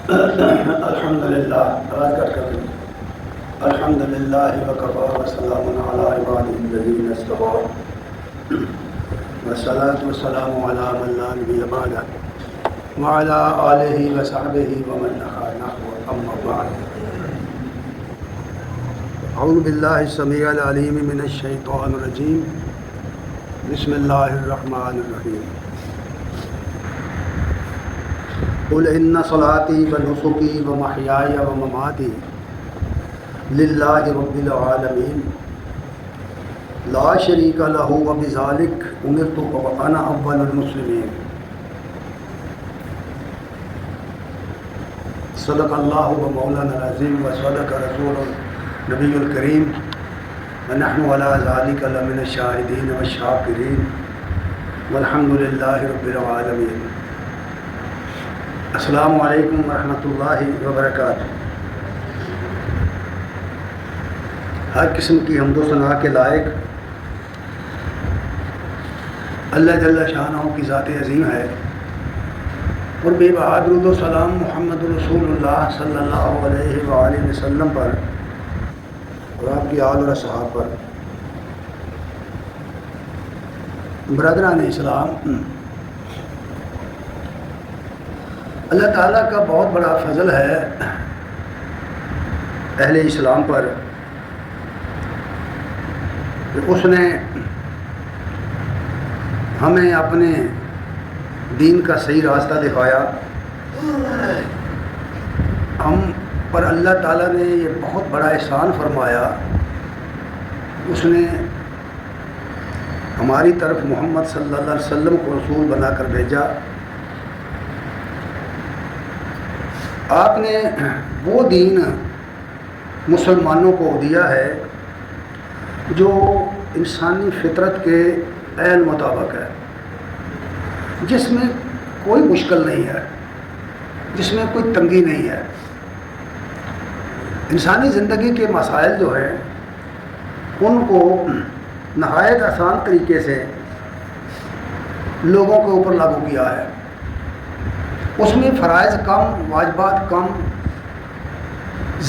الحمدللہ الحمدللہ وکفا وسلام علی عبادہ الذین اصطفی والصلاۃ والسلام علی من لا نبی بعدہ وعلی آلہ وصحبہ ومن نہا نحو اما بعد اعوذ باللہ السمیع العلیم من الشیطان الرجیم بسم اللہ الرحمن الرحیم قل ان صلاتي ونسكي ومحياي ومماتي لله رب العالمين لا شريك له وبذلك امرت وانا اول المسلمين صدق الله ومولانا العظيم وصدق رسول النبي الكريم ونحن على ذلك لمن الشاهدين والشاكرين والحمد لله رب العالمين. السلام علیکم ورحمۃ اللہ وبرکاتہ. ہر قسم کی حمد و ثنا کے لائق اللہ جل شانہ کی ذات عظیم ہے اور بے بہا درود و سلام محمد رسول اللہ صلی اللہ علیہ وآلہ وسلم پر اور آپ کی آل اور اصحاب پر. برادران اسلام، اللہ تعالیٰ کا بہت بڑا فضل ہے اہل اسلام پر کہ اس نے ہمیں اپنے دین کا صحیح راستہ دکھایا. ہم پر اللہ تعالیٰ نے یہ بہت بڑا احسان فرمایا. اس نے ہماری طرف محمد صلی اللہ علیہ وسلم کو رسول بنا کر بھیجا. آپ نے وہ دین مسلمانوں کو دیا ہے جو انسانی فطرت کے عین مطابق ہے، جس میں کوئی مشکل نہیں ہے، جس میں کوئی تنگی نہیں ہے. انسانی زندگی کے مسائل جو ہیں ان کو نہایت آسان طریقے سے لوگوں کے اوپر لاگو کیا ہے. اس میں فرائض کم، واجبات کم،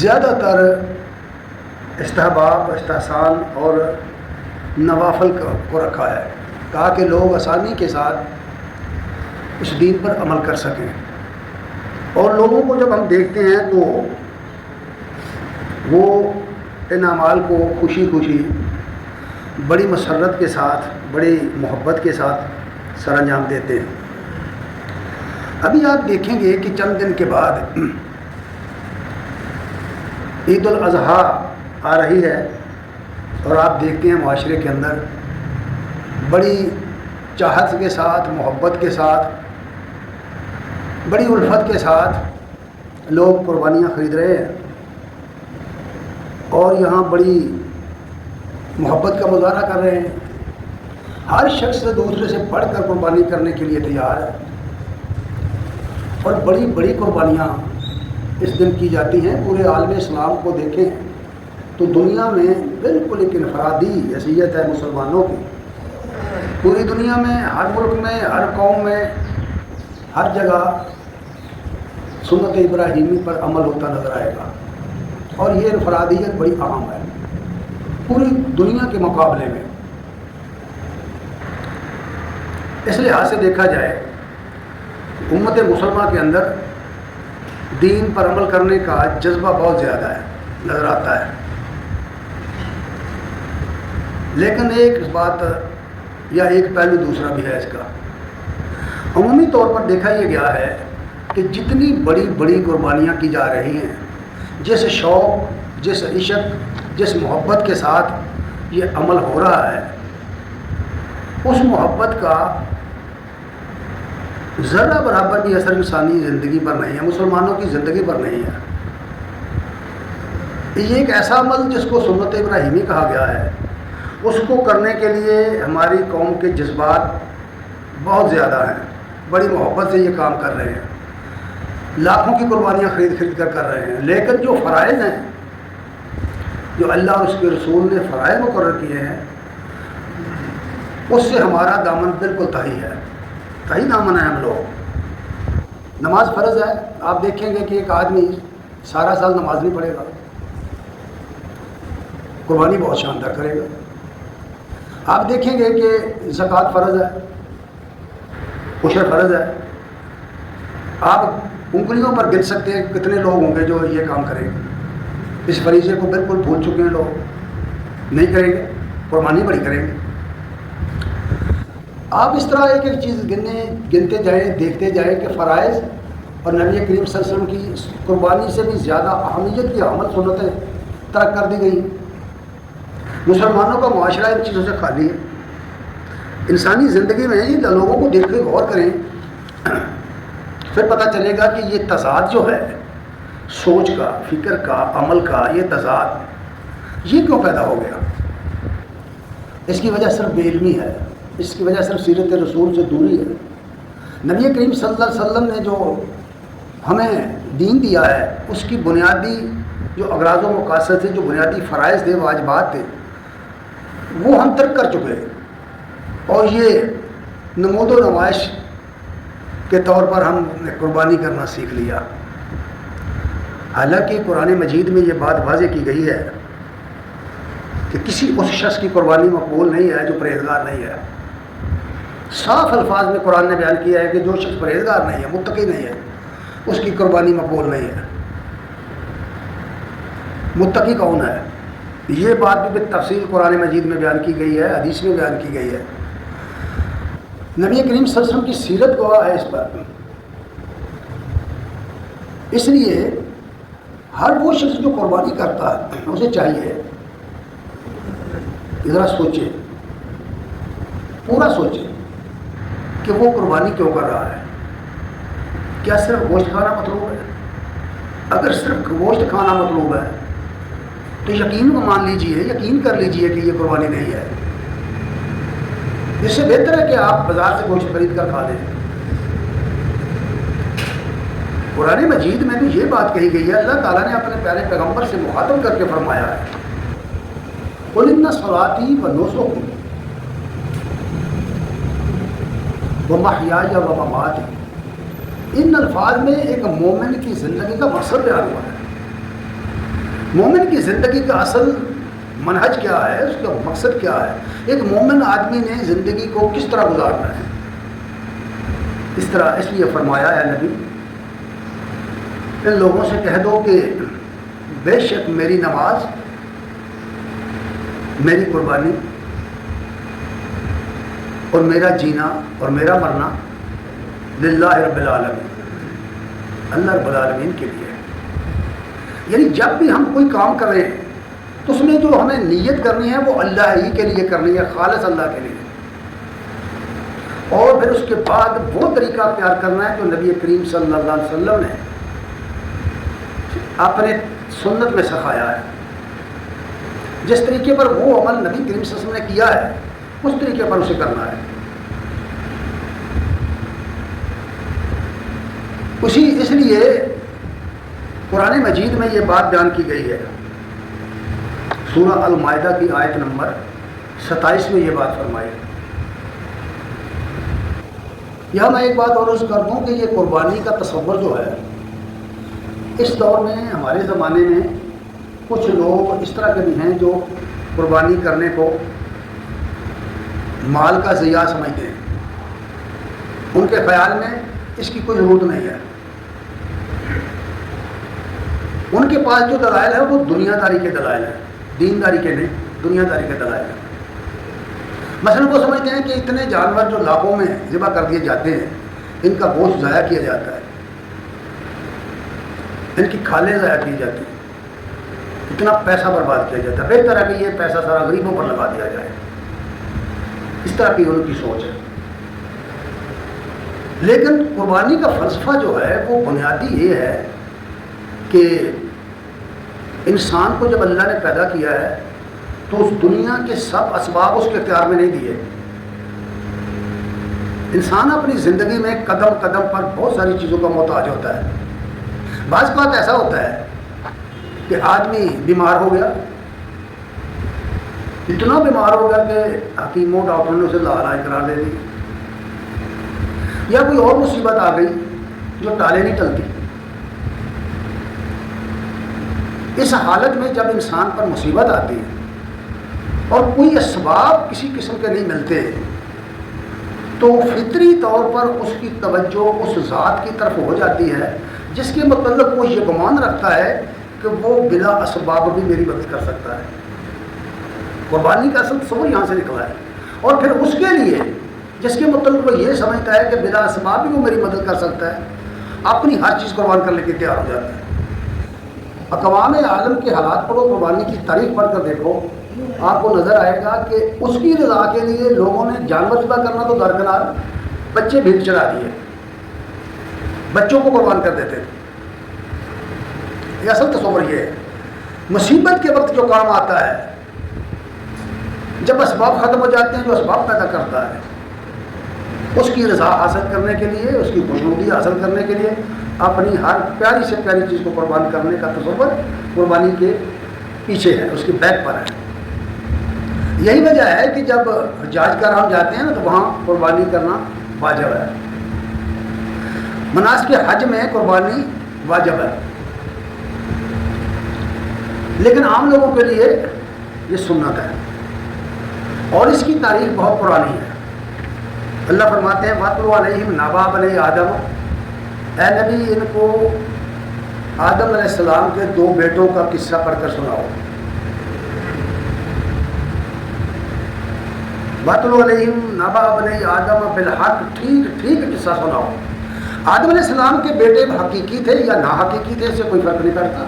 زیادہ تر استحباب، استحسان اور نوافل کو رکھا ہے تاکہ لوگ آسانی کے ساتھ اس دین پر عمل کر سکیں. اور لوگوں کو جب ہم دیکھتے ہیں تو وہ ان اعمال کو خوشی خوشی بڑی مسرت کے ساتھ، بڑی محبت کے ساتھ سر انجام دیتے ہیں. ابھی آپ دیکھیں گے کہ چند دن کے بعد عید الاضحیٰ آ رہی ہے اور آپ دیکھتے ہیں معاشرے کے اندر بڑی چاہت کے ساتھ، محبت کے ساتھ، بڑی الفت کے ساتھ لوگ قربانیاں خرید رہے ہیں اور یہاں بڑی محبت کا مظاہرہ کر رہے ہیں. ہر شخص دوسرے سے بڑھ کر قربانی کرنے کے لیے تیار ہے اور بڑی بڑی قربانیاں اس دن کی جاتی ہیں. پورے عالم اسلام کو دیکھیں تو دنیا میں بالکل ایک انفرادی حیثیت ہے مسلمانوں کی. پوری دنیا میں، ہر ملک میں، ہر قوم میں، ہر جگہ سنت ابراہیمی پر عمل ہوتا نظر آئے گا اور یہ انفرادیت بڑی عام ہے پوری دنیا کے مقابلے میں. اس لحاظ سے دیکھا جائے امت مسلمہ کے اندر دین پر عمل کرنے کا جذبہ بہت زیادہ ہے، نظر آتا ہے. لیکن ایک بات یا ایک پہلو دوسرا بھی ہے اس کا. عمومی طور پر دیکھا یہ گیا ہے کہ جتنی بڑی بڑی قربانیاں کی جا رہی ہیں، جس شوق، جس عشق، جس محبت کے ساتھ یہ عمل ہو رہا ہے، اس محبت کا ذرہ برابر بھی اثر انسانی زندگی پر نہیں ہے، مسلمانوں کی زندگی پر نہیں ہے. یہ ایک ایسا عمل جس کو سنت ابراہیمی کہا گیا ہے، اس کو کرنے کے لیے ہماری قوم کے جذبات بہت زیادہ ہیں. بڑی محبت سے یہ کام کر رہے ہیں، لاکھوں کی قربانیاں خرید کر رہے ہیں. لیکن جو فرائض ہیں، جو اللہ اور اس کے رسول نے فرائض مقرر کیے ہیں، اس سے ہمارا دامن بالکل تہی ہے، تہی دامن ہے ہم لوگ. نماز فرض ہے، آپ دیکھیں گے کہ ایک آدمی سارا سال نماز نہیں پڑھے گا، قربانی بہت شاندار کرے گا۔ آپ دیکھیں گے کہ زکوٰۃ فرض ہے، عشر فرض ہے، آپ انگلیوں پر گن سکتے ہیں کتنے لوگ ہوں گے جو یہ کام کریں گے۔ اس فریضے کو بالکل بھول چکے ہیں لوگ، نہیں کریں گے، قربانی بڑی کریں گے۔ آپ اس طرح ایک ایک چیز گنتے جائیں، دیکھتے جائیں کہ فرائض اور نبی کریم صلی اللہ علیہ وسلم کی قربانی سے بھی زیادہ اہمیت کی عمل سنتیں ترک کر دی گئی۔ مسلمانوں کا معاشرہ ان چیزوں سے خالی ہے۔ انسانی زندگی میں ان لوگوں کو دیکھ کے غور کریں، پھر پتہ چلے گا کہ یہ تضاد جو ہے سوچ کا، فکر کا، عمل کا، یہ تضاد یہ کیوں پیدا ہو گیا؟ اس کی وجہ صرف بے علمی ہے، اس کی وجہ صرف سیرت رسول سے دوری ہے۔ نبی کریم صلی اللہ علیہ وسلم نے جو ہمیں دین دیا ہے اس کی بنیادی جو اغراض و مقاصد تھے، جو بنیادی فرائض تھے، واجبات تھے، وہ ہم ترک کر چکے، اور یہ نمود و نمائش کے طور پر ہم نے قربانی کرنا سیکھ لیا۔ حالانکہ قرآن مجید میں یہ بات واضح کی گئی ہے کہ کسی اس شخص کی قربانی مقبول نہیں ہے جو پرہیزگار نہیں ہے۔ صاف الفاظ میں قرآن نے بیان کیا ہے کہ جو شخص پرہیزگار نہیں ہے، متقی نہیں ہے، اس کی قربانی مقبول نہیں ہے۔ متقی کون ہے؟ یہ بات بھی تفصیل قرآن مجید میں بیان کی گئی ہے، حدیث میں بیان کی گئی ہے۔ نبی کریم صلی اللہ علیہ وسلم کی سیرت گواہ ہے اس پر۔ اس لیے ہر وہ شخص جو قربانی کرتا ہے اسے چاہیے ذرا سوچے، پورا سوچے کہ وہ قربانی کیوں کر رہا ہے۔ کیا صرف گوشت کھانا مطلوب ہے؟ اگر صرف گوشت کھانا مطلوب ہے تو یقین کو مان لیجئے، یقین کر لیجئے کہ یہ قربانی نہیں ہے۔ اس سے بہتر ہے کہ آپ بازار سے گوشت خرید کر کھا لیں۔ قرآن مجید میں بھی یہ بات کہی گئی ہے، اللہ تعالیٰ نے اپنے پیارے پیغمبر سے مخاطب کر کے فرمایا ہے، قُلْ إِنَّ صَلَاتِي وَنُسُكِي وَمَحْيَايَ وَمَمَاتِي۔ ان الفاظ میں ایک مومن کی زندگی کا مقصد بیان ہوا ہے۔ مومن کی زندگی کا اصل منہج کیا ہے، اس کا مقصد کیا ہے، ایک مومن آدمی نے زندگی کو کس طرح گزارنا ہے۔ اس طرح اس لیے فرمایا ہے نبی، ان لوگوں سے کہہ دو کہ بے شک میری نماز، میری قربانی اور میرا جینا اور میرا مرنا للہ رب العالمین، اللہ رب العالمین کے لیے۔ یعنی جب بھی ہم کوئی کام کریں تو اس میں جو ہمیں نیت کرنی ہے وہ اللہ ہی کے لیے کرنی ہے، خالص اللہ کے لیے، اور پھر اس کے بعد وہ طریقہ اختیار کرنا ہے جو نبی کریم صلی اللہ علیہ وسلم نے اپنے سنت میں سکھایا ہے۔ جس طریقے پر وہ عمل نبی کریم صلی اللہ علیہ وسلم نے کیا ہے اس طریقے پر اسے کرنا ہے۔ اس لیے قرآن مجید میں یہ بات بیان کی گئی ہے، سورہ المائدہ کی آیت نمبر 27 میں یہ بات فرمائی۔ یہاں میں ایک بات اور عرض کر دوں کہ یہ قربانی کا تصور جو ہے، اس دور میں ہمارے زمانے میں کچھ لوگ اس طرح کے بھی ہیں جو قربانی کرنے کو مال کا ضیاع سمجھتے ہیں۔ ان کے خیال میں اس کی کوئی ضرورت نہیں ہے۔ ان کے پاس جو دلائل ہے وہ دنیا داری کے دلائل ہیں، دینداری کے نہیں، دنیا داری کے دلائل ہیں۔ مثلا وہ سمجھتے ہیں کہ اتنے جانور جو لاکھوں میں ذبح کر دیے جاتے ہیں، ان کا گوشت ضائع کیا جاتا ہے، ان کی کھالیں ضائع کی جاتی ہیں، اتنا پیسہ برباد کیا جاتا ہے، بہتر ہے کہ یہ پیسہ سارا غریبوں پر لگا دیا جائے۔ اس طرح کی ان کی سوچ ہے۔ لیکن قربانی کا فلسفہ جو ہے وہ بنیادی یہ ہے کہ انسان کو جب اللہ نے پیدا کیا ہے تو اس دنیا کے سب اسباب اس کے اختیار میں نہیں دیے۔ انسان اپنی زندگی میں قدم قدم پر بہت ساری چیزوں کا محتاج ہوتا ہے۔ بعض بات ایسا ہوتا ہے کہ آدمی بیمار ہو گیا، اتنا بیمار ہو گیا کہ حکیموں ڈاکٹروں نے اسے لا علاج کرا دے دی، یا کوئی اور مصیبت آ گئی جو ٹالے نہیں ٹلتی۔ اس حالت میں جب انسان پر مصیبت آتی ہے اور کوئی اسباب کسی قسم کے نہیں ملتے تو فطری طور پر اس کی توجہ اس ذات کی طرف ہو جاتی ہے جس کے متعلق وہ یہ گمان رکھتا ہے کہ وہ بلا اسباب بھی میری مدد کر سکتا ہے۔ قربانی کا اصل تصور یہاں سے نکلا ہے، اور پھر اس کے لیے جس کے متعلق وہ یہ سمجھتا ہے کہ بلا اسباب بھی وہ میری مدد کر سکتا ہے، اپنی ہر چیز قربان کرنے کے تیار ہو جاتا ہے۔ اقوام عالم کے حالات پڑھو، قربانی کی تاریخ پڑھ کر دیکھو، آپ کو نظر آئے گا کہ اس کی رضا کے لیے لوگوں نے جانور ذبح کرنا تو درکنار، بچے بھیڑ چڑھا دیے، بچوں کو قربان کر دیتے تھے۔ یہ اصل تصور یہ ہے۔ مصیبت کے وقت جو کام آتا ہے، جب اسباب ختم ہو جاتے ہیں، جو اسباب پیدا کرتا ہے اس کی رضا حاصل کرنے کے لیے، اس کی خوشنودی حاصل کرنے کے لیے اپنی ہر پیاری سے پیاری چیز کو قربان کرنے کا تصور قربانی کے پیچھے ہے، اس کے بیک پر ہے۔ یہی وجہ ہے کہ جب حجاج کا ہم جاتے ہیں نا تو وہاں قربانی کرنا واجب ہے۔ مناسک حج میں قربانی واجب ہے، لیکن عام لوگوں کے لیے یہ سنت ہے، اور اس کی تاریخ بہت پرانی ہے۔ اللہ فرماتے ہیں وَاتْلُ عَلَيْهِمْ نَبَأَ بَنِي آدَمَ، اے نبی ان کو آدم علیہ السلام کے 2 بیٹوں کا قصہ پڑھ کر سناؤ۔ وَاتْلُ عَلَيْهِمْ نَبَأَ بَنِي آدَمَ بِالْحَقِّ، ٹھیک قصہ سناؤ۔ آدم علیہ السلام کے بیٹے حقیقی تھے یا نا حقیقی تھے، اس سے کوئی فرق نہیں پڑتا۔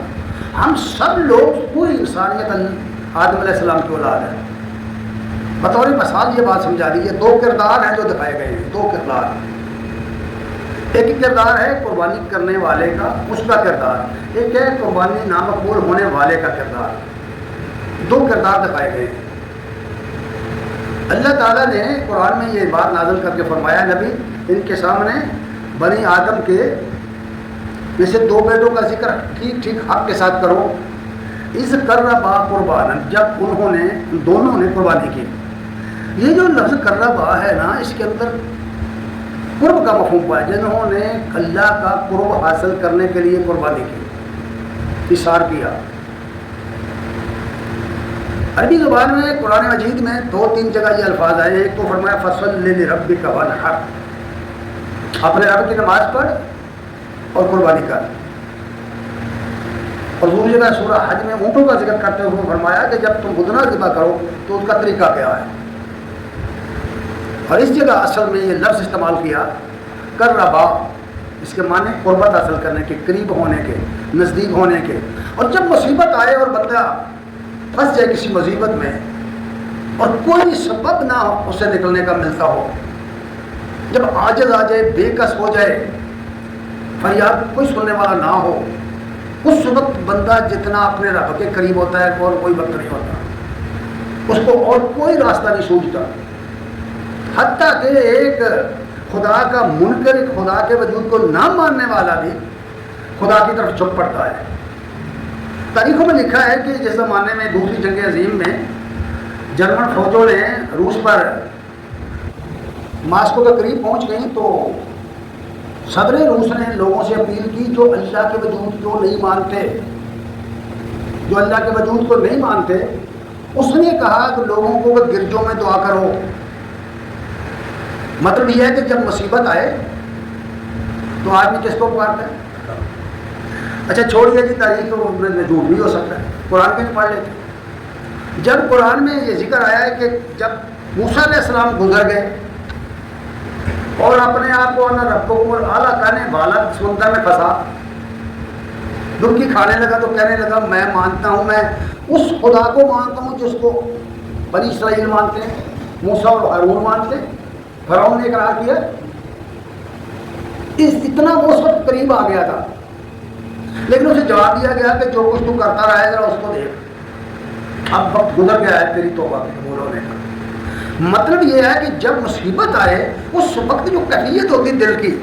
ہم سب لوگ، پوری انسانیت آدم علیہ السلام کی اولاد ہے۔ بطور مثال یہ بات سمجھا دیجیے، 2 کردار ہیں جو دکھائے گئے ہیں، 2 کردار۔ ایک کردار ہے قربانی کرنے والے کا، اس کا کردار، ایک ہے قربانی نامقبول ہونے والے کا کردار۔ 2 کردار دکھائے گئے ہیں۔ اللہ تعالیٰ نے قرآن میں یہ بات نازل کر کے فرمایا نبی ان کے سامنے بنی آدم کے میں سے 2 بیٹوں کا ذکر ٹھیک حق کے ساتھ کرو۔ اذ قربا قربانا، جب انہوں نے دونوں نے قربانی کی۔ یہ جو لفظ قربا ہے نا، اس کے اندر قرب کا مفہوم پایا، جنہوں نے اللہ کا قرب حاصل کرنے کے لیے قربانی کی، اثار کیا۔ عربی زبان میں قرآن مجید میں 2-3 جگہ یہ الفاظ آئے۔ ایک تو فرمایا فصل لربک وانحر، اپنے رب کی نماز پڑھ اور قربانی کر، اور دوسری جگہ سورہ حج میں اونٹوں کا ذکر کرتے ہوئے فرمایا کہ جب تم بدنا ذبح کرو تو اس کا طریقہ کیا ہے۔ اور اس جگہ اصل میں یہ لفظ استعمال کیا قربا، اس کے معنی قربت حاصل کرنے کے، قریب ہونے کے، نزدیک ہونے کے۔ اور جب مصیبت آئے اور بندہ پھنس جائے کسی مصیبت میں اور کوئی سبب نہ ہو اسے نکلنے کا ملتا ہو، جب عاجز آ جائے، بے کس ہو جائے، فریاد کوئی سننے والا نہ ہو، اس وقت بندہ جتنا اپنے رب کے قریب ہوتا ہے اور کوئی وقت نہیں ہوتا، اس کو اور کوئی راستہ نہیں سوچتا۔ حتیٰ کہ ایک خدا کا منکر، ایک خدا کے وجود کو نہ ماننے والا بھی خدا کی طرف جھک پڑتا ہے۔ تاریخوں میں لکھا ہے کہ جس زمانے میں دوسری جنگ عظیم میں جرمن فوجوں نے روس پر ماسکو کے قریب پہنچ گئی تو صدر روس نے لوگوں سے اپیل کی جو اللہ کے وجود کو نہیں مانتے، جو اللہ کے وجود کو نہیں مانتے، اس نے کہا کہ لوگوں کو وہ گرجوں میں دعا کرو۔ مطلب یہ ہے کہ جب مصیبت آئے تو آدمی کس کو پکارتا ہے؟ اچھا چھوڑیے جی تاریخ میں جھوٹ بھی ہو سکتا ہے، قرآن کے پڑھ لیتے۔ جب قرآن میں یہ ذکر آیا ہے کہ جب موسیٰ علیہ السلام گزر گئے اور اپنے آپ کو ربکم اعلیٰ کہنے والا سمندر میں پھنسا، ڈبکی کھانے لگا تو کہنے لگا میں مانتا ہوں، میں اس خدا کو مانتا ہوں جس کو بنی اسرائیل مانتے ہیں، موسیٰ اور ہارون مانتے ہیں۔ فرعون نے اقرار کیا، اتنا وہ اس وقت قریب آ گیا تھا، لیکن اسے جواب دیا گیا کہ جو کچھ تو کرتا رہے ذرا اس کو دیکھ، اب وقت گزر گیا ہے تیری توبہ کے قبول ہونے کا۔ مطلب یہ ہے کہ جب مصیبت آئے اس وقت جو کیفیت ہوتی دل کی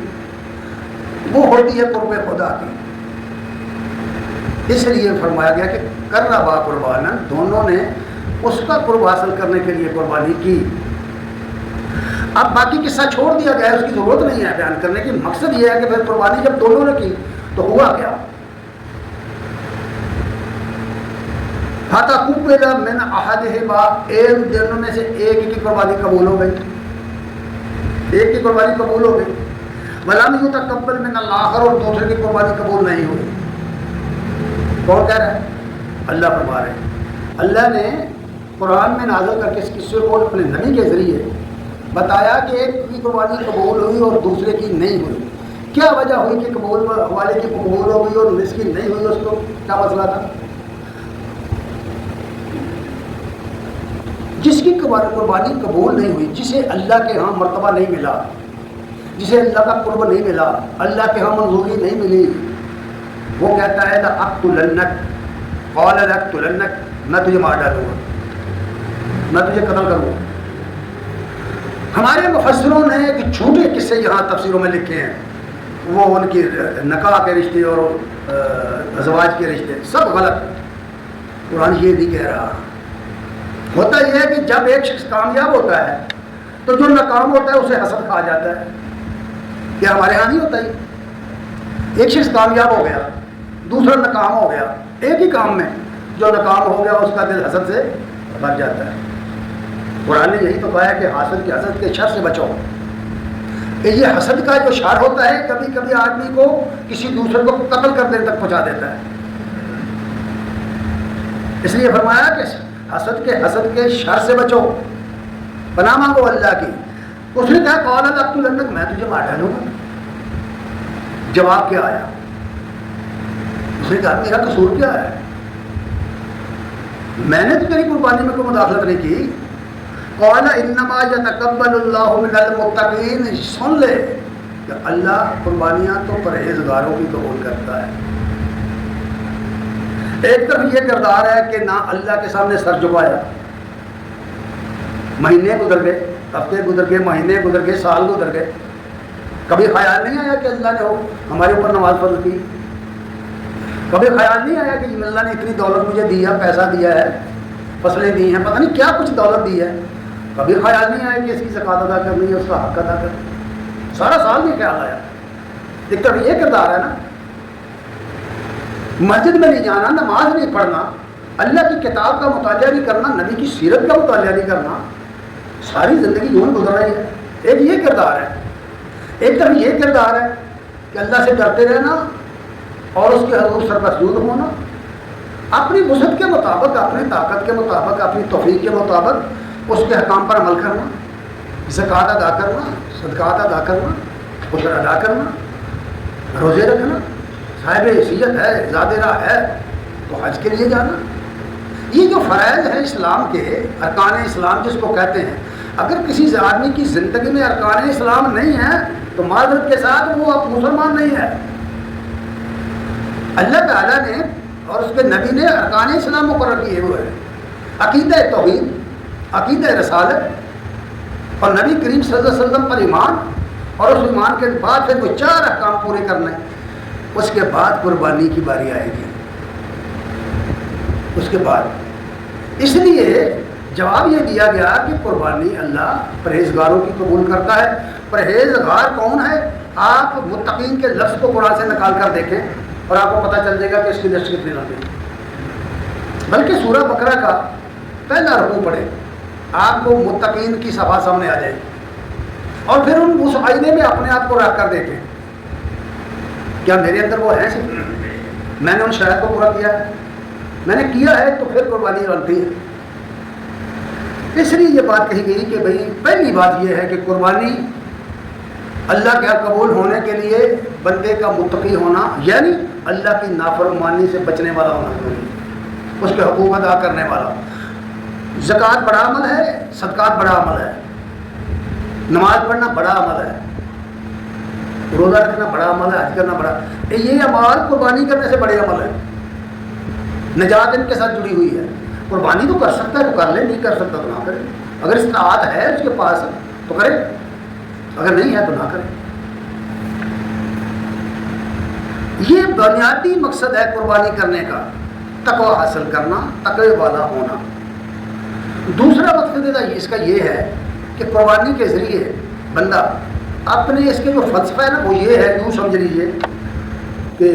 وہ ہوتی ہے قرب خدا کی۔ اس لیے فرمایا گیا کہ قربا قربانا، دونوں نے اس کا قرب حاصل کرنے کے لیے قربانی کی۔ اب باقی قصہ چھوڑ دیا گیا ہے، اس کی ضرورت نہیں ہے بیان کرنے کی. مقصد یہ ہے کہ پھر قربانی جب دونوں نے کی تو ہوا کیا؟ فَتَقُبِّلَ مِنْ أَحَدِهِمَا، ایک دونوں میں سے ایک کی قربانی قبول ہو گئی، ایک کی قربانی قبول ہو گئی. وَلَمْ يُتَقَبَّلْ مِنَ الْآخَرِ، اور دوسرے کی قربانی قبول نہیں ہوئی. کون کہہ رہا ہے؟ اللہ فرما رہے ہیں. اللہ نے قرآن میں نازل کر کے اس قصے کو اپنے نبی کے ذریعے بتایا کہ ایک کی قربانی قبول ہوئی اور دوسرے کی نہیں ہوئی. کیا وجہ ہوئی کہ قبول والے کی قبول ہو گئی اور اس کی نہیں ہوئی؟ اس کو کیا مسئلہ تھا؟ جس کی قربانی قبول نہیں ہوئی، جسے اللہ کے ہاں مرتبہ نہیں ملا، جسے اللہ کا قرب نہیں ملا، اللہ کے ہاں منظوری نہیں ملی، وہ کہتا ہے لَأَقْتُلَنَّكَ، قَالَ لَأَقْتُلَنَّكَ، میں تجھے مار ڈالوں گا، میں تجھے قتل کروں گا. ہمارے مفسروں نے ایک جھوٹے قصے یہاں تفسیروں میں لکھے ہیں، وہ ان کی نکاح کے رشتے اور ازواج کے رشتے سب غلط. قرآن یہ نہیں کہہ رہا. ہوتا یہ ہے کہ جب ایک شخص کامیاب ہوتا ہے تو جو ناکام ہوتا ہے اسے حسد کھا جاتا ہے. کیا ہمارے ہاں نہیں ہوتا ہی؟ ایک شخص کامیاب ہو گیا، دوسرا ناکام ہو گیا ایک ہی کام میں، جو ناکام ہو گیا اس کا دل حسد سے بھر جاتا ہے. قرآن نے یہی تو کہا ہے کہ حسد کے شر سے بچو. کہ یہ حسد کا جو شر ہوتا ہے کبھی کبھی آدمی کو کسی دوسرے کو قتل کر دینے تک پہنچا دیتا ہے. اس لیے فرمایا کہ حسد کے شر سے بچو، پناہ مانگو اللہ کی. اس نے کہا قال لأقتلنک، میں تجھے مار ڈالوں گا. جواب کیا آیا؟ اس نے کہا میرا قصور کیا ہے؟ میں نے تو تیری قربانی میں کوئی مداخلت نہیں کی. قال انما يتقبل اللہ من المتقین، سن لے کہ اللہ قربانیاں تو پرہیزگاروں کی قبول کرتا ہے. ایک طرف یہ کردار ہے کہ نہ اللہ کے سامنے سر جھکایا، مہینے گزر گئے، ہفتے گزر گئے، مہینے گزر گئے، سال گزر گئے، کبھی خیال نہیں آیا کہ اللہ نے ہمارے اوپر نماز فرض کی. کبھی خیال نہیں آیا کہ اللہ نے اتنی دولت مجھے دی ہے، پیسہ دیا ہے، فصلیں دی ہیں، پتہ نہیں کیا کچھ دولت دی ہے. کبھی خیال نہیں آیا کہ اس کی زکوٰۃ ادا کرنی ہے، اس کا حق ادا کرنا. سارا سال نہیں خیال آیا. ایک طرف یہ کردار ہے نا، مسجد میں نہیں جانا، نماز نہیں پڑھنا، اللہ کی کتاب کا مطالعہ نہیں کرنا، نبی کی سیرت کا مطالعہ نہیں کرنا، ساری زندگی یوں گزر رہی ہے. ایک یہ کردار ہے. ایک طرف یہ کردار ہے کہ اللہ سے ڈرتے رہنا اور اس کے حضور سربسجود ہونا، اپنی وسعت کے مطابق، اپنی طاقت کے مطابق، اپنی توفیق کے مطابق اس کے حکام پر عمل کرنا، زکوٰۃ ادا کرنا، صدقات ادا کرنا، عشر ادا کرنا، روزے رکھنا، صاحب حیثیت ہے، زادرہ ہے تو حج کے لیے جانا. یہ جو فرائض ہیں اسلام کے، ارکان اسلام جس کو کہتے ہیں، اگر کسی آدمی کی زندگی میں ارکان اسلام نہیں ہے تو معذرت کے ساتھ وہ اب مسلمان نہیں ہے. اللہ تعالیٰ نے اور اس کے نبی نے ارکان اسلام مقرر کیے ہوئے ہیں. عقیدہ توحید، عقیدہ رسالت اور نبی کریم صلی اللہ علیہ وسلم پر ایمان، اور اس ایمان کے بعد پھر وہ 4 احکام پورے کرنے. اس کے بعد قربانی کی باری آئے گی. اس کے بعد اس لیے جواب یہ دیا گیا کہ قربانی اللہ پرہیزگاروں کی قبول کرتا ہے. پرہیزگار کون ہے؟ آپ متقین کے لفظ کو قرآن سے نکال کر دیکھیں اور آپ کو پتہ چل جائے گا کہ اس کی لسٹ کتنی لمبی ہے. بلکہ سورہ بقرہ کا پہلا رکوع پڑھیں، آپ کو متقین کی صفحہ سامنے آ جائے گی، اور پھر اس آئینے میں اپنے آپ کو رکھ کر دیکھیں کیا میرے اندر وہ ہے؟ میں نے ان شرائط کو پورا کیا ہے؟ میں نے کیا ہے تو پھر قربانی بنتی ہے. اس لیے یہ بات کہی گئی کہ بھئی پہلی بات یہ ہے کہ قربانی اللہ کے قبول ہونے کے لیے بندے کا متقی ہونا، یعنی اللہ کی نافرمانی سے بچنے والا ہونا چاہیے، اس کے حقوق ادا کرنے والا. زکوٰۃ بڑا عمل ہے، صدقات بڑا عمل ہے، نماز پڑھنا بڑا عمل ہے، روزہ رکھنا بڑا عمل ہے، حج کرنا بڑا. یہ اعمال قربانی کرنے سے بڑے عمل ہے. نجات ان کے ساتھ جڑی ہوئی ہے. قربانی تو کر سکتا ہے تو کر لے، نہیں کر سکتا تو نہ کرے. اگر استطاعت ہے اس کے پاس تو کرے، اگر نہیں ہے تو نہ کرے. یہ بنیادی مقصد ہے قربانی کرنے کا، تقوی حاصل کرنا، تقوی والا ہونا. دوسرا مقصد اس کا یہ ہے کہ قربانی کے ذریعے بندہ اپنے اس کے جو فلسفہ ہے نا وہ یہ ہے، یوں سمجھ لیجیے کہ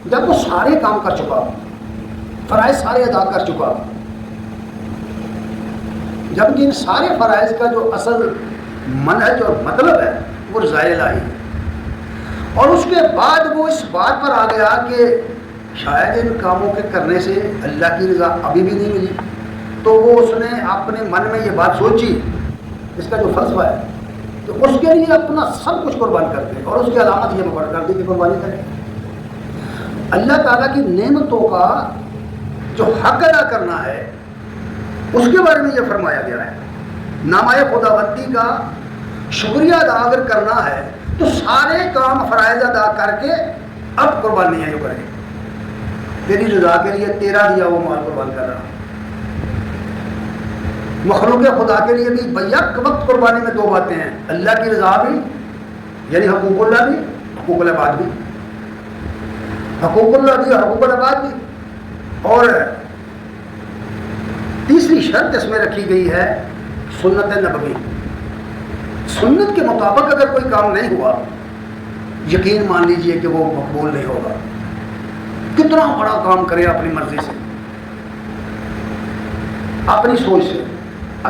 جب وہ سارے کام کر چکا، فرائض سارے ادا کر چکا، جب کہ ان سارے فرائض کا جو اصل منہج اور مطلب ہے وہ رضائے الہی ہے، اور اس کے بعد وہ اس بات پر آ گیا کہ شاید ان کاموں کے کرنے سے اللہ کی رضا ابھی بھی نہیں ملی، تو وہ اس نے اپنے من میں یہ بات سوچی، اس کا جو فلسفہ ہے، تو اس کے لیے اپنا سب کچھ قربان کر دے، اور اس کی علامت یہ مقرر کر دی کہ قربانی کرے۔ اللہ تعالیٰ کی نعمتوں کا جو حق ادا کرنا ہے اس کے بارے میں یہ فرمایا گیا ہے، نامۂ خداوندی کا شکریہ ادا اگر کرنا ہے تو سارے کام فرائض ادا کر کے اب قربانی ہے جو کرے، تیری رضا کے لیے تیرا دیا وہ مال قربان کر رہا۔ مخلوق خدا کے لیے بھی بیک وقت قربانی میں دو باتیں ہیں، اللہ کی رضا بھی یعنی حقوق اللہ بھی، حقوق العباد بھی، حقوق اللہ بھی حقوق العباد بھی، اور تیسری شرط اس میں رکھی گئی ہے سنت نبوی۔ سنت کے مطابق اگر کوئی کام نہیں ہوا یقین مان لیجئے کہ وہ مقبول نہیں ہوگا، کتنا بڑا کام کرے اپنی مرضی سے، اپنی سوچ سے،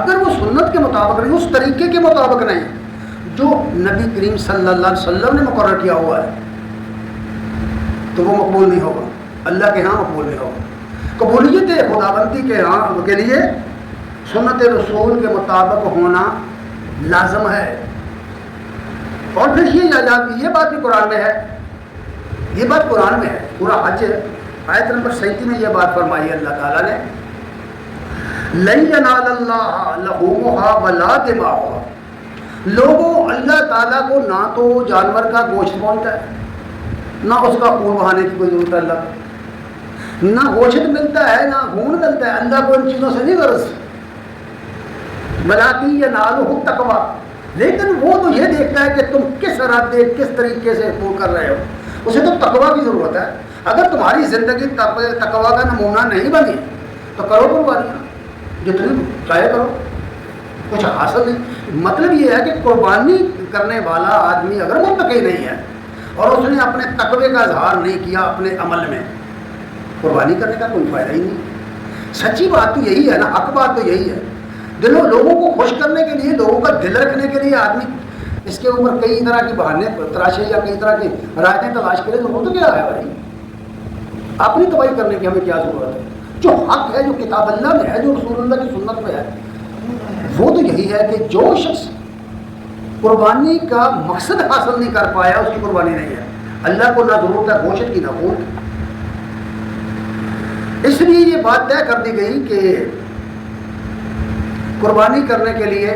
اگر وہ سنت کے مطابق نہیں، اس طریقے کے مطابق نہیں جو نبی کریم صلی اللہ علیہ وسلم نے مقرر کیا ہوا ہے، تو وہ مقبول نہیں ہوگا، اللہ کے ہاں مقبول نہیں ہوگا۔ قبولیت خداوندی کے ہاں کے لیے سنت رسول کے مطابق ہونا لازم ہے، اور پھر یہ بات بھی قرآن میں ہے، یہ بات قرآن میں ہے، پورا حج آیت نمبر 37 میں یہ بات فرمائی ہے اللہ تعالیٰ نے، لَن يَنَالَ اللَّهَ لُحُومُهَا وَلَا دِمَاؤُهَا، لوگوں اللہ تعالیٰ کو نہ تو جانور کا گوشت پہنچتا ہے، نہ اس کا خون بہانے کی کوئی ضرورت ہے اللہ کو، نہ گوشت ملتا ہے نہ خون ملتا ہے، اللہ کو ان چیزوں سے نہیں غرض، وَلَٰكِن يَنَالُهُ التَّقْوَىٰ، لیکن وہ تو یہ دیکھتا ہے کہ تم کس ارادے کس طریقے سے پور کر رہے ہو، اسے تو تقویٰ کی ضرورت ہے۔ اگر تمہاری زندگی تقویٰ کا نمونہ نہیں بنی تو کرو قربانی، جتنی چاہے کرو، کچھ حاصل نہیں۔ مطلب یہ ہے کہ قربانی کرنے والا آدمی اگر متقی نہیں ہے اور اس نے اپنے تقوی کا اظہار نہیں کیا اپنے عمل میں، قربانی کرنے کا کوئی فائدہ ہی نہیں۔ سچی بات تو یہی ہے نا، حق بات تو یہی ہے، لوگوں کو خوش کرنے کے لیے، لوگوں کا دل رکھنے کے لیے آدمی اس کے اوپر کئی طرح کے بہانے تراشے یا کئی طرح کی رائتیں تلاش کرے، تو وہ تو کیا ہے بھائی، اپنی تباہی کرنے کی ہمیں کیا ضرورت ہے؟ جو حق ہے، جو کتاب اللہ میں ہے، جو رسول اللہ کی سنت میں ہے، وہ تو یہی ہے کہ جو شخص قربانی کا مقصد حاصل نہیں کر پایا اس کی قربانی نہیں ہے، اللہ کو نہ ضرورت ہے گوشت کی نہ خون کی۔ اس لیے یہ بات طے کر دی گئی کہ قربانی کرنے کے لیے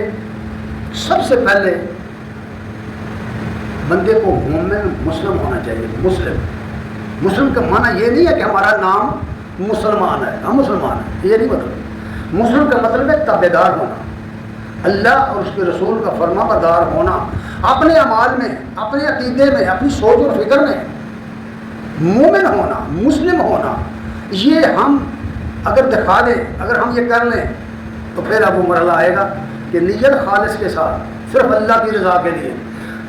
سب سے پہلے بندے کو مومن مسلم ہونا چاہیے۔ مسلم کا معنی یہ نہیں ہے کہ ہمارا نام مسلمان ہے، ہم مسلمان ہیں، یہ نہیں مطلب۔ مسلم کا مطلب ہے تابع دار ہونا، اللہ اور اس کے رسول کا فرما بردار ہونا، اپنے اعمال میں، اپنے عقیدے میں، اپنی سوچ اور فکر میں مومن ہونا، مسلم ہونا۔ یہ ہم اگر دکھا دیں، اگر ہم یہ کر لیں تو پھر اب وہ مرحلہ آئے گا کہ نیت خالص کے ساتھ صرف اللہ کی رضا کے لیے۔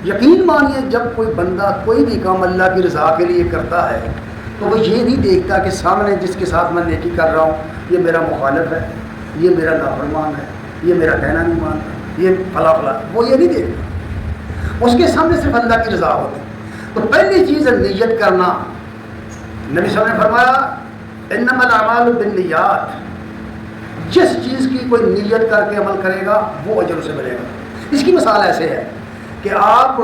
یقین مانیے جب کوئی بندہ کوئی بھی کام اللہ کی رضا کے لیے کرتا ہے تو وہ یہ نہیں دیکھتا کہ سامنے جس کے ساتھ میں نیکی کر رہا ہوں یہ میرا مخالف ہے، یہ میرا نافرمان ہے، یہ میرا کہنا نہیں مانتا، یہ فلاں فلاں، وہ یہ نہیں دیکھتا، اس کے سامنے صرف اللہ کی رضا ہوتی۔ تو پہلی چیز ہے نیت کرنا۔ نبی صلی اللہ علیہ وسلم نے فرمایا انما الاعمال بالنیات، جس چیز کی کوئی نیت کر کے عمل کرے گا وہ اجر اسے ملے گا۔ اس کی مثال ایسے ہے کہ آپ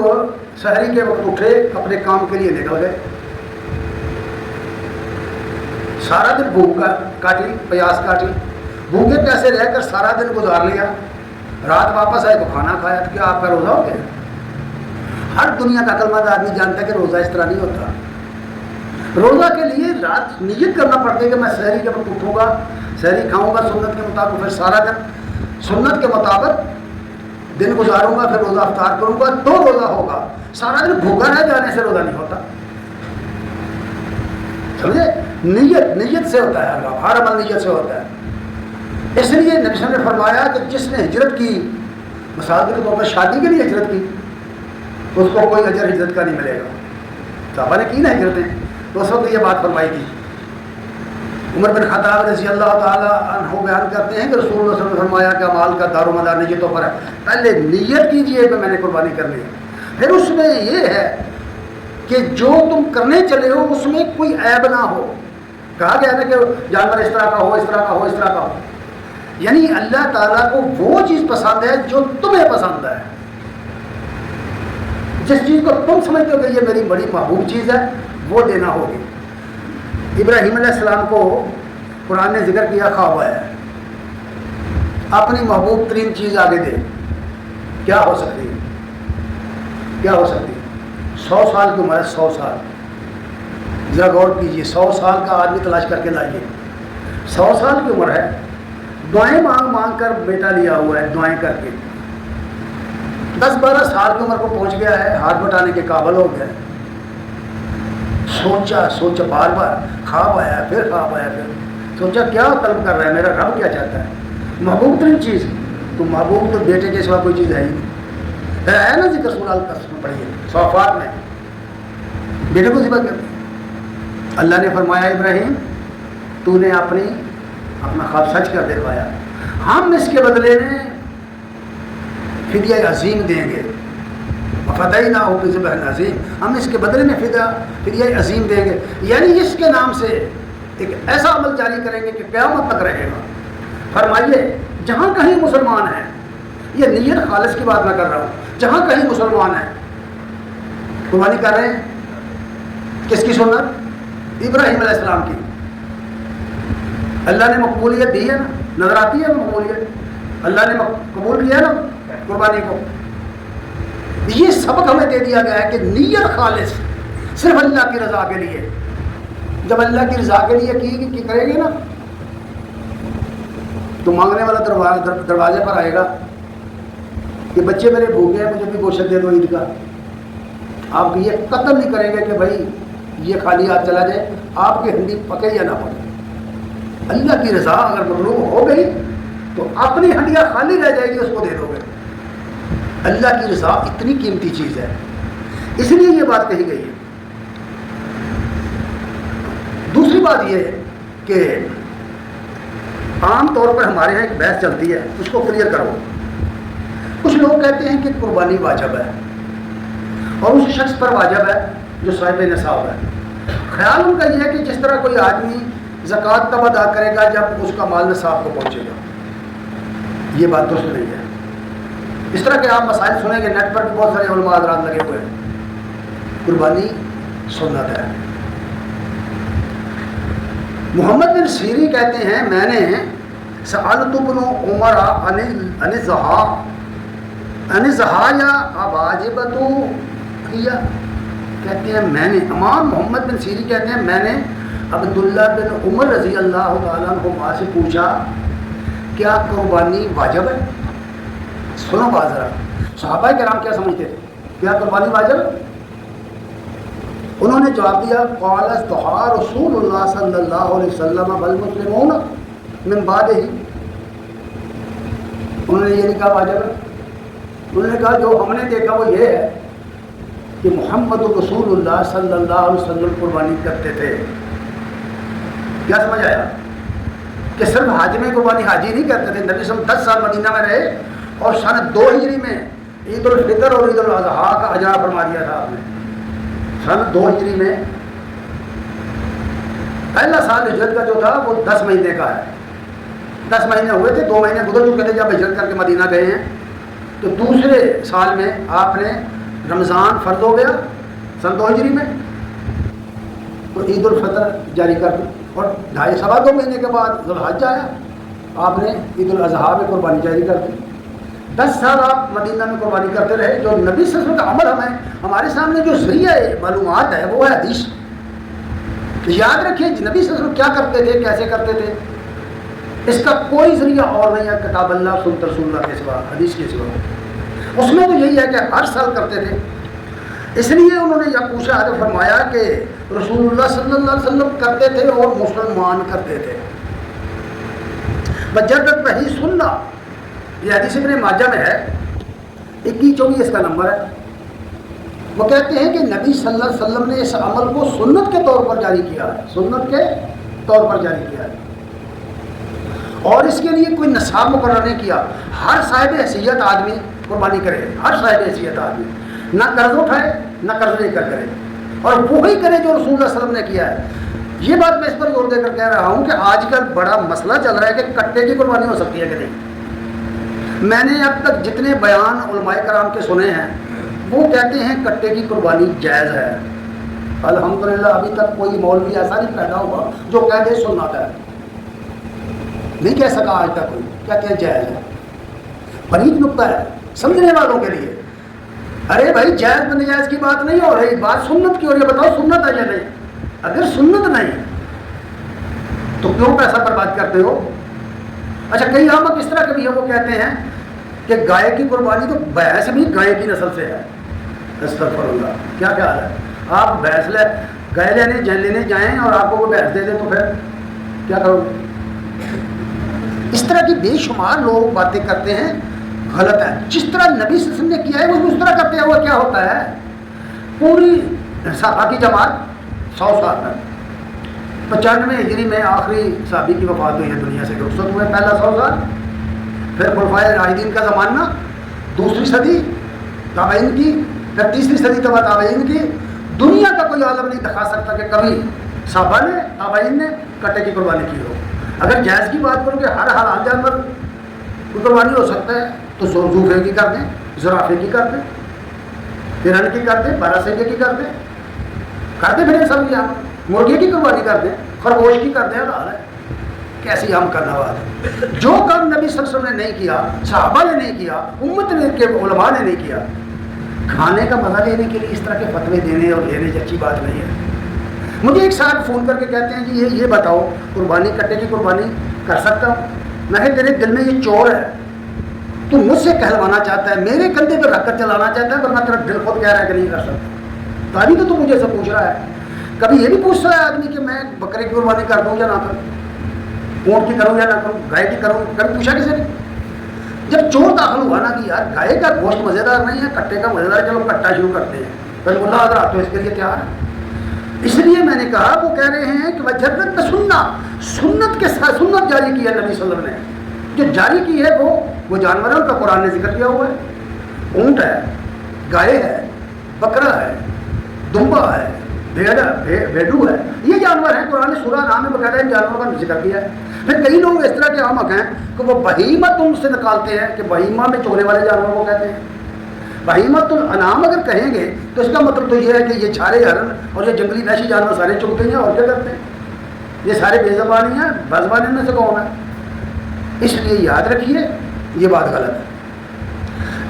سحری کے وقت اٹھے، اپنے کام کے لیے نکل گئے، سارا دن بھوک کاٹی، پیاس کاٹی، بھوکے پیاسے رہ کر سارا دن گزار لیا، رات واپس آئے تو کھانا کھایا، تو کیا آپ کا روزہ ہو گیا؟ ہر دنیا کا عقل مند آدمی جانتا ہے کہ روزہ اس طرح نہیں ہوتا۔ روزہ کے لیے رات نیت کرنا پڑتا ہے کہ میں سحری کے وقت اٹھوں گا، سحری کھاؤں گا سنت کے مطابق، پھر سارا دن سنت کے مطابق دن گزاروں گا، پھر روزہ افطار کروں گا تو روزہ ہوگا۔ سارا دن بھوکا رہ جانے سے روزہ نہیں ہوتا، سمجھے؟ نیت سے ہوتا ہے، ہر عمل نیت سے ہوتا ہے۔ اس لیے نبی صلی اللہ علیہ وسلم نے فرمایا کہ جس نے ہجرت کی مثال کے طور پر شادی کے لیے ہجرت کی تو اس کو کوئی اجر ہجرت کا نہیں ملے گا. صحابہ نے کی نا ہجرتیں, تو اس وقت یہ بات فرمائی تھی. عمر بن خطاب رضی اللہ تعالیٰ عنہ بیان کرتے ہیں کہ رسول اللہ صلی اللہ علیہ وسلم نے فرمایا کہ مال کا دار و مدار نیتوں پر ہے. پہلے نیت کیجئے کہ میں نے قربانی کرنی ہے, پھر اس میں یہ ہے کہ جو تم کرنے چلے ہو اس میں کوئی عیب نہ ہو. کہا گیا نا کہ جانور اس طرح کا ہو, اس طرح کا ہو, اس طرح کا ہو, یعنی اللہ تعالیٰ کو وہ چیز پسند ہے جو تمہیں پسند ہے. جس چیز کو تم سمجھتے ہو کہ یہ میری بڑی محبوب چیز ہے وہ دینا ہوگی. ابراہیم علیہ السلام کو قرآن نے ذکر کیا, خواب آیا ہے, اپنی محبوب ترین چیز آگے دے. کیا ہو سکتی ہے؟ کیا ہو سکتی ہے؟ 100 سال کی عمر ہے, 100 سال. ذرا غور کیجیے, 100 سال کا آدمی تلاش کر کے لائیے. 100 سال کی عمر ہے, دعائیں مانگ مانگ کر بیٹا لیا ہوا ہے, دعائیں کر کے 10-12 سال کی عمر کو پہنچ گیا ہے, ہاتھ بٹانے کے قابل ہو گیا ہے. سوچا بار بار, خواب آیا, پھر خواب آیا, پھر سوچا کیا طلب کر رہا ہے میرا رب, کیا چاہتا ہے؟ محبوب ترین چیز. تو محبوب تو بیٹے کے سوا کوئی چیز ہے ہی نہیں. ہے نا ذکر سورہ القصص میں پڑھیے, صافات میں بیٹے کو ذبح کر دیا. اللہ نے فرمایا ابراہیم تو نے اپنا خواب سچ کر دکھایا, ہم اس کے بدلے میں فدیہ عظیم دیں گے. فتح نہ ہو کہ ذبح عظیم, ہم اس کے بدلے میں فدیہ عظیم دیں گے. یعنی اس کے نام سے ایک ایسا عمل جاری کریں گے کہ قیامت تک رہے گا. فرمائیے جہاں کہیں مسلمان ہیں, یہ نیت خالص کی بات نہ کر رہا ہوں, جہاں کہیں مسلمان ہیں قربانی کر رہے ہیں, کس کی سنت؟ ابراہیم علیہ السلام کی. اللہ نے مقبولیت دی ہے نا, نظر آتی ہے مقبولیت, اللہ نے قبول کیا نا قربانی کو. یہ سبق ہمیں دے دیا گیا ہے کہ نیت خالص صرف اللہ کی رضا کے لیے. جب اللہ کی رضا کے لیے کی کریں گے نا تو مانگنے والا دروازے پر آئے گا کہ بچے میرے بھوکے ہیں, مجھے بھی گوشت دے دو عید کا. آپ یہ قتل نہیں کریں گے کہ بھائی یہ خالی ہاتھ چلا جائے, آپ کی ہنڈی پکے یا نہ پکے. اللہ کی رضا اگر مطلوب ہو گئی تو اپنی ہنڈیاں خالی رہ جائے گی, اس کو دے دو گے. اللہ کی رضا اتنی قیمتی چیز ہے, اس لیے یہ بات کہی گئی ہے. دوسری بات یہ ہے کہ عام طور پر ہمارے یہاں ایک بحث چلتی ہے, اس کو کلیئر کرو. کچھ لوگ کہتے ہیں کہ قربانی واجب ہے اور اس شخص پر واجب ہے جو صاحب نصاب ہے. خیال ان کا یہ ہے کہ جس طرح کوئی آدمی زکوٰۃ تب ادا کرے گا جب اس کا مال نصاب کو پہنچے گا. یہ بات درست نہیں ہے. اس طرح کے آپ مسائل سنیں گے, نیٹ پر بھی بہت سارے علماء حضرات لگے ہوئے ہیں. قربانی سنت ہے. محمد بن سیری کہتے ہیں میں نے سألت ابن عمر عن الضحى یا واجبۃ ہی, کہتے ہیں میں نے, امام محمد بن سیری کہتے ہیں میں نے عبداللہ بن عمر رضی اللہ تعالیٰ عنہ سے پوچھا کیا قربانی واجب ہے؟ سنو بات ذرا, صحابہ کرام کیا سمجھتے تھے, کیا قربانی واجب ہے؟ انہوں نے جواب دیا قال اضحى رسول اللہ صلی اللہ علیہ وسلم والمسلمون من بعدہ. انہوں نے یہ نہیں کہا واجب ہے, انہوں نے کہا جو ہم نے دیکھا وہ یہ ہے کہ محمد رسول اللہ صلی اللہ علیہ وسلم قربانی کرتے تھے. کیا سمجھ آیا؟ کہ صرف حج میں قربانی حاجی نہیں کرتے تھے. نبی صلی اللہ علیہ وسلم 10 سال مدینہ میں رہے اور سن 2 ہجری میں عید الفطر اور عید الاضحیٰ کا اجرا فرما دیا تھا آپ نے. سن 2 ہجری میں پہلا سال ہجرت کا جو تھا وہ 10 مہینے کا ہے. 10 مہینے ہوئے تھے, 2 مہینے گزر چکے تھے جب ہجرت کر کے مدینہ گئے ہیں. تو دوسرے سال میں آپ نے رمضان فرض ہو گیا سن 2 ہجری میں, تو عید الفطر جاری کر دی اور 2.5-2 مہینے کے بعد ذوالحج آیا, آپ نے عید الاضحیٰ میں قربانی جاری کر دی. 10 سال آپ مدینہ میں قربانی کرتے رہے. جو نبی صلی اللہ علیہ وسلم کا عمل ہمارے سامنے جو ذریعہ معلومات ہے وہ ہے حدیث. یاد رکھیں نبی صلی اللہ علیہ وسلم کیا کرتے تھے, کیسے کرتے تھے, اس کا کوئی ذریعہ اور نہیں ہے کتاب اللہ سنت رسول اللہ کے سوا, حدیث کے سوا. اس میں تو یہی ہے کہ ہر سال کرتے تھے. اس لیے انہوں نے یہ پوچھا تو فرمایا کہ رسول اللہ صلی اللہ علیہ وسلم کرتے تھے اور مسلمان کرتے تھے. وجدت بہی سننا, یہ حدیث ابن ماجہ میں ہے 21-24 اس کا نمبر ہے۔ وہ کہتے ہیں کہ نبی صلی اللہ علیہ وسلم نے اس عمل کو سنت کے طور پر جاری کیا ہے، سنت کے طور پر جاری کیا ہے، اور اس کے لیے کوئی نصاب مقرر نہیں کیا۔ ہر صاحب حیثیت آدمی قربانی کرے، ہر صاحب حیثیت آدمی نہ قرض اٹھائے نہ قرض لے کر کرے، اور وہی کرے جو رسول اللہ صلی اللہ علیہ وسلم نے کیا ہے۔ یہ بات میں اس پر زور دے کر کہہ رہا ہوں کہ آج کل بڑا مسئلہ چل رہا ہے کہ کٹے کی قربانی ہو سکتی ہے کہ نہیں۔ میں نے اب تک جتنے بیان علماء کرام کے سنے ہیں وہ کہتے ہیں کٹے کی قربانی جائز ہے۔ الحمدللہ ابھی تک کوئی مولوی ایسا نہیں پیدا ہوا جو کہہ دے سنت ہے، نہیں کہہ سکا آج تک کوئی، کہتے ہیں جائز ہے۔ باریک نقطہ ہے سمجھنے والوں کے لیے۔ ارے بھائی جائز نجائز کی بات نہیں ہو رہی، بات سنت کی ہو رہی ہے۔ بتاؤ سنت ہے یا نہیں؟ اگر سنت نہیں تو کیوں پیسہ برباد کرتے ہو؟ اچھا کئی احمق اس طرح کے بھی ہیں، وہ کہتے ہیں کہ گائے کی قربانی تو بھینس بھی گائے کی نسل سے ہے۔ استغفر اللہ، کیا خیال ہے؟ آپ بھینس گائے لینے جائیں اور آپ کو وہ بھینس دے دیں تو پھر کیا کرو گے؟ اس طرح کی بے شمار لوگ باتیں کرتے ہیں، غلط ہے۔ جس طرح نبی صلی اللہ علیہ وسلم نے کیا ہے وہ اس طرح کرتے ہوئے کیا ہوتا ہے؟ پوری صحابہ کی جماعت 100 سال تک، 95 ہجری میں آخری صحابی کی وفات ہوئی ہے، دنیا سے رخصت ہوئے، پہلا 100 سال، پھر خلفائے راشدین کا زمانہ، دوسری صدی تابعین کی، پھر تیسری صدی تابعین کی۔ دنیا کا کوئی عالم نہیں دکھا سکتا کہ کبھی صحابہ نے تابعین نے کٹے کی قربانی کی ہو۔ اگر جائز کی بات کرو کہ ہر حلال جانور کی قربانی ہو سکتا ہے تو زوفے کی کر دیں، زرافے کی کر دیں، ہرن کی کر دیں، باراسنگے کی کر دیں، پھر سب یہاں مرغے کی قربانی کر دیں، خرگوش کی کر دیں، حلال ہے۔ کیسی ہم کرنا بات؟ جو کام نبی صلی اللہ علیہ وسلم نے نہیں کیا، صحابہ نے نہیں کیا، امت نے کے علماء نے نہیں کیا، کھانے کا مزہ لینے کے لیے اس طرح کے فتوے دینے اور لینے کی اچھی بات نہیں ہے۔ مجھے ایک صاحب فون کر کے کہتے ہیں جی یہ بتاؤ قربانی کٹے کی قربانی کر سکتا ہوں؟ میں کہ تیرے دل میں یہ چور ہے، تو مجھ سے کہلوانا چاہتا ہے، میرے کندھے پہ رکھ کر چلانا چاہتا ہے، ورنہ تیرا دل خود کہہ رہا ہے کہ نہیں کر سکتا۔ تبھی تو مجھے سے پوچھ رہا ہے۔ کبھی یہ بھی پوچھ رہا ہے آدمی کہ میں بکرے کی قربانی کر دوں یا نہ کروں، اونٹ کی کروں یا نہ کروں، گائے کی کروں؟ کبھی پوچھا کسی نے؟ جب چور داخل ہوا نا کہ یار گائے کا گوشت مزیدار نہیں ہے، کٹے کا مزیدار، چلو کٹا شروع کرتے ہیں، پھر اللہ حضرات تو اس کے لیے تیار ہے۔ اس لیے میں نے کہا وہ کہہ رہے ہیں کہ وجرت سنت کے ساتھ سنت جاری کی ہے نبی صلی اللہ علیہ وسلم نے، جو جاری کی ہے وہ جانور ہے، ان کا قرآن نے ذکر کیا ہوا ہے۔ اونٹ ہے، گائے ہے، بکرا ہے، دمبا ہے، بھیڑو ہے، یہ جانور ہیں۔ قرآن نے سورہ نام میں باقاعدہ ان جانوروں کا ذکر کیا ہے۔ پھر کئی لوگ اس طرح کے احمق ہیں کہ وہ بہیمت ان سے نکالتے ہیں کہ بہیمہ میں چونے والے جانوروں کو کہتے ہیں۔ بہیمت الانعام اگر کہیں گے تو اس کا مطلب تو یہ ہے کہ یہ چھارے ہرن اور یہ جنگلی وحشی جانور سارے چگتے ہیں اور کیا کرتے ہیں؟ یہ سارے بے زبانی ہیں، بزبان میں سے کون ہے؟ اس لیے یاد رکھیے یہ بات غلط ہے،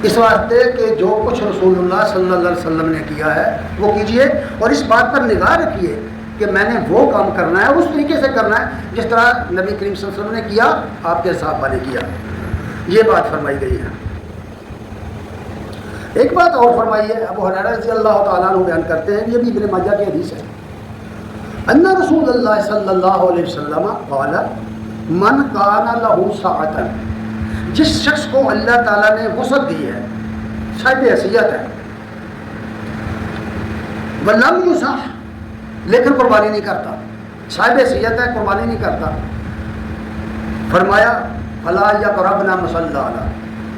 اس واسطے کہ جو کچھ رسول اللہ صلی اللہ علیہ وسلم نے کیا ہے وہ کیجئے، اور اس بات پر نگاہ رکھیے کہ میں نے وہ کام کرنا ہے اس طریقے سے کرنا ہے جس طرح نبی کریم صلی اللہ علیہ وسلم نے کیا، آپ کے صحابہ نے کیا۔ یہ بات فرمائی گئی ہے۔ ایک بات اور فرمائی ہے، ابو ہریرہ رضی اللہ تعالیٰ عنہ بیان کرتے ہیں، یہ بھی ابن ماجہ کی حدیث ہے، ان رسول اللہ صلی اللہ علیہ وسلم قال من کان لہ سعۃ، جس شخص کو اللہ تعالیٰ نے وسعت دی ہے، صاحب حیثیت ہے، ولم یصح، لیکن قربانی نہیں کرتا، صاحب حیثیت ہے قربانی نہیں کرتا، فرمایا فلا یقربن مصلانا،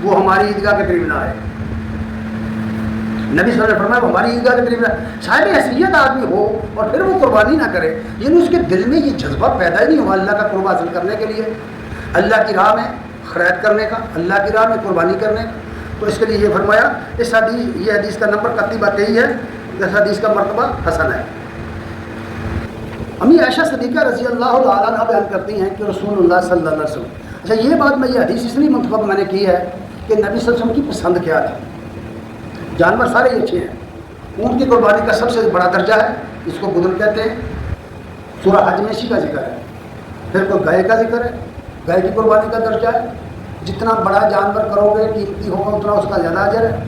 وہ ہماری عیدگاہ کے قریب نہ آئے۔ نبی صلی اللہ علیہ وسلم فرمایا وہ ہماری عیدگاہ کے قریب نہ آئے۔ صاحب حیثیت آدمی ہو اور پھر وہ قربانی نہ کرے، یعنی اس کے دل میں یہ جذبہ پیدا ہی نہیں ہوا اللہ کا قرب حاصل کرنے کے لیے، اللہ کی راہ میں خیرات کرنے کا، اللہ کی راہ میں قربانی کرنے کا، تو اس کے لیے یہ فرمایا۔ اس حدیث، یہ حدیث کا نمبر قطعی بات یہی ہے، اس حدیث کا مرتبہ حسن ہے۔ امی عائشہ صدیقہ رضی اللہ تعالیٰ عنہ بیان کرتی ہیں کہ رسول اللہ صلی اللہ علیہ وسلم، اچھا یہ بات میں یہ حدیث اس لیے منتخب میں نے کی ہے کہ نبی صلی اللہ علیہ وسلم کی پسند کیا تھی۔ جانور سارے ہی اچھے ہیں، اونٹ کی قربانی کا سب سے بڑا درجہ ہے، اس کو بدن کہتے ہیں، سورہ حج میں اسی کا ذکر ہے۔ پھر کوئی گائے کا ذکر ہے، گائے کی قربانی کا درجہ ہے، جتنا بڑا جانور کرو گے قیمتی ہوگا اتنا اس کا زیادہ اجر ہے۔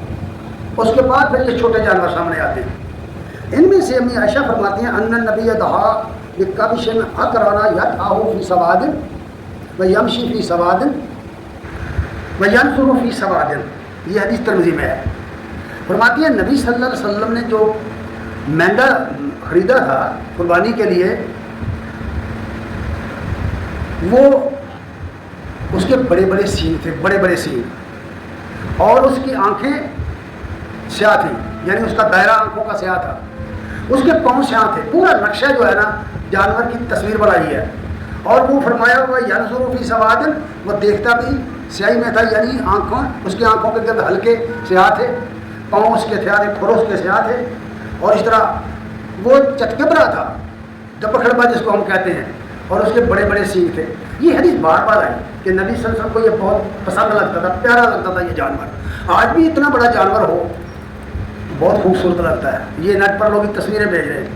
اس کے بعد پھر یہ چھوٹے جانور سامنے آتے ہیں۔ ان میں سے امی عائشہ فرماتی ہیں ان النبی دعا بکبش اقرنا یدعہ فی سواد ویمشی فی سواد وینصر فی سواد، یہ حدیث ترمذی میں ہے. فرماتی ہے نبی صلی اللہ علیہ وسلم نے جو مینڈا خریدا تھا قربانی کے لیے، وہ اس کے بڑے بڑے سینگ تھے، بڑے بڑے سینگ، اور اس کی آنکھیں سیاہ تھیں، یعنی اس کا دائرہ آنکھوں کا سیاہ تھا. اس کے پاؤں سیاہ تھے. پورا نقشہ جو ہے نا جانور کی تصویر بنائی ہے. اور وہ فرمایا ہوا ینظر فی سواد، وہ دیکھتا بھی سیاہی میں تھا، یعنی آنکھوں، اس کی آنکھوں کے گرد ہلکے سیاہ تھے، پاؤں اس کے سیاہ تھے، کھر اس کے سیاہ تھے، اور اس طرح وہ چتکبرا تھا، دپکھڑبا جس کو ہم کہتے ہیں، اور اس کے بڑے بڑے سینگ تھے. یہ حدیث بار بار آئی کہ نبی صلی اللہ علیہ وسلم کو یہ بہت پسند لگتا تھا، پیارا لگتا تھا یہ جانور. آج بھی اتنا بڑا جانور ہو بہت خوبصورت لگتا ہے. یہ نیٹ پر لوگ تصویریں بھیج رہے ہیں.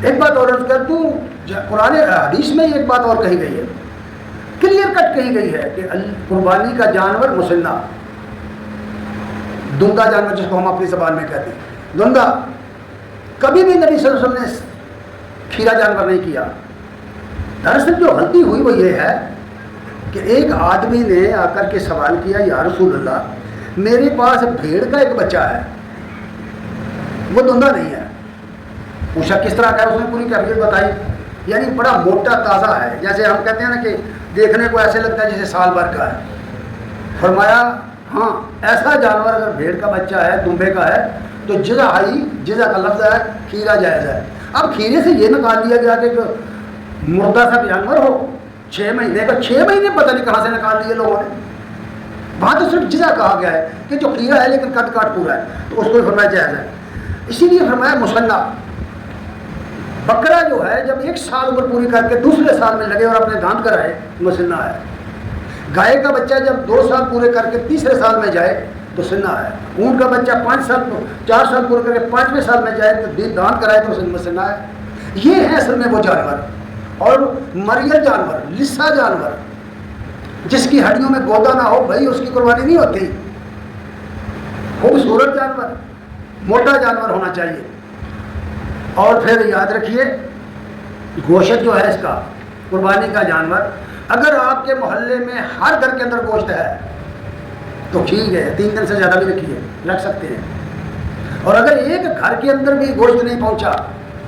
ایک بات اور کر دوں، قرآن حدیث میں ایک بات اور کہی گئی ہے، کلیئر کٹ کہی گئی ہے کہ قربانی کا جانور مسنہ، دندہ جانور جس کو ہم اپنی زبان میں کہتے ہیں دندہ، کبھی بھی نبی صلی اللہ علیہ وسلم نے کھیرا جانور نہیں کیا. دراصل جو غلطی ہوئی وہ یہ ہے کہ ایک آدمی نے آ کر کے سوال کیا، یا رسول اللہ میرے پاس بھیڑ کا ایک بچہ ہے، وہ دندہ نہیں ہے. پوچھا کس طرح کا ہے، اس نے پوری کیفیت بتائی، یعنی بڑا موٹا تازہ ہے، جیسے ہم کہتے ہیں نا کہ دیکھنے کو ایسے لگتا ہے جیسے سال بھر کا ہے. فرمایا ہاں ایسا جانور اگر بھیڑ کا بچہ ہے، دمبے کا ہے، تو جزا آئی، جزا کا لفظ ہے، کھیرا جائز ہے. اب کھیرے سے یہ نکال لیا گیا کہ مردہ سا جانور ہو 6 مہینے کا، 6 مہینے پتہ نہیں کہاں سے نکال لیے لوگوں نے. وہاں تو صرف جزا کہا گیا ہے کہ جو کھیرا ہے لیکن قد کاٹ پورا ہے، تو اس کو فرمایا جائز ہے. اسی لیے فرمایا مسنہ. بکرا جو ہے جب 1 سال عمر پوری کر کے دوسرے سال میں لگے اور اپنے دانت کرائے مسنہ ہے. گائے کا بچہ جب 2 سال پورے کر کے تیسرے سال میں جائے تو سنہ ہے. اونٹ کا بچہ 4 سال پورے کر کے 5ویں سال میں جائے تو دانت کرائے تو مسنہ ہے. یہ ہے اصل میں وہ جانور. اور مریل جانور، لسا جانور جس کی ہڈیوں میں گودا نہ ہو، بھائی اس کی قربانی نہیں ہوتی. خوبصورت جانور، موٹا جانور ہونا چاہیے. اور پھر یاد رکھیے گوشت جو ہے اس کا قربانی کا جانور، اگر آپ کے محلے میں ہر گھر کے اندر گوشت ہے تو ٹھیک ہے، 3 دن سے زیادہ بھی رکھ سکتے ہیں. اور اگر ایک گھر کے اندر بھی گوشت نہیں پہنچا،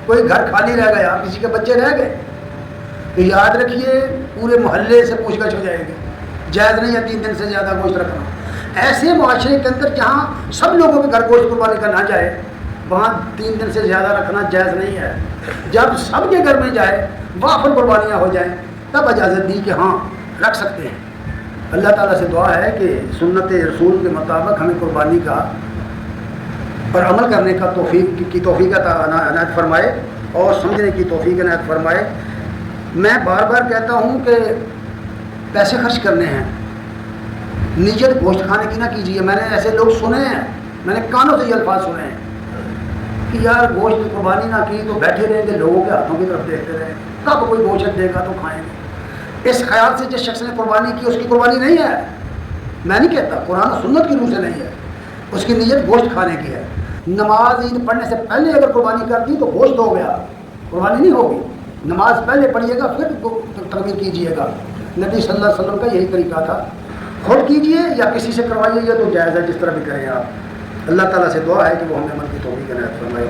کوئی گھر خالی رہ گیا، کسی کے بچے رہ گئے، تو یاد رکھیے پورے محلے سے پوچھ گچھ ہو جائے گی. جائز نہیں ہے 3 دن سے زیادہ گوشت رکھنا. ایسے معاشرے کے اندر جہاں سب لوگوں کے گھر گوشت قربانی کا نہ جائے، وہاں 3 دن سے زیادہ رکھنا جائز نہیں ہے. جب سب کے گھر میں جائے، وافر قربانیاں ہو جائیں، تب اجازت دی کہ ہاں رکھ سکتے ہیں. اللہ تعالیٰ سے دعا ہے کہ سنت رسول کے مطابق ہمیں قربانی کا پر عمل کرنے کا توفیق عنایت فرمائے اور سمجھنے کی توفیق عنایت فرمائے. میں بار بار کہتا ہوں کہ پیسے خرچ کرنے ہیں، نیت گوشت کھانے کی نہ کیجیے. میں نے ایسے لوگ سنے ہیں، میں نے کانوں سے یہ الفاظ سنے ہیں کہ یار گوشت قربانی نہ کی تو بیٹھے رہیں گے، لوگوں کے ہاتھوں کی طرف دیکھتے رہیں، کب کوئی گوشت دے گا تو کھائیں گے. اس خیال سے جس شخص نے قربانی کی اس کی قربانی نہیں ہے. میں نہیں کہتا، قرآن و سنت کی روح سے نہیں ہے، اس کی نیت گوشت کھانے کی ہے. نماز عید پڑھنے سے پہلے اگر قربانی کر دی تو گوشت ہو گیا، قربانی نہیں ہوگی. نماز پہلے پڑھیے گا پھر تقریر کیجیے گا. نبی صلی اللہ علیہ وسلم کا یہی طریقہ تھا. خود کیجیے یا کسی سے کروائیے، یہ تو جائز ہے، جس طرح بھی کریں آپ. اللہ تعالیٰ سے دعا ہے کہ وہ ہمیں عمل کی توفیق عنایت فرمائے.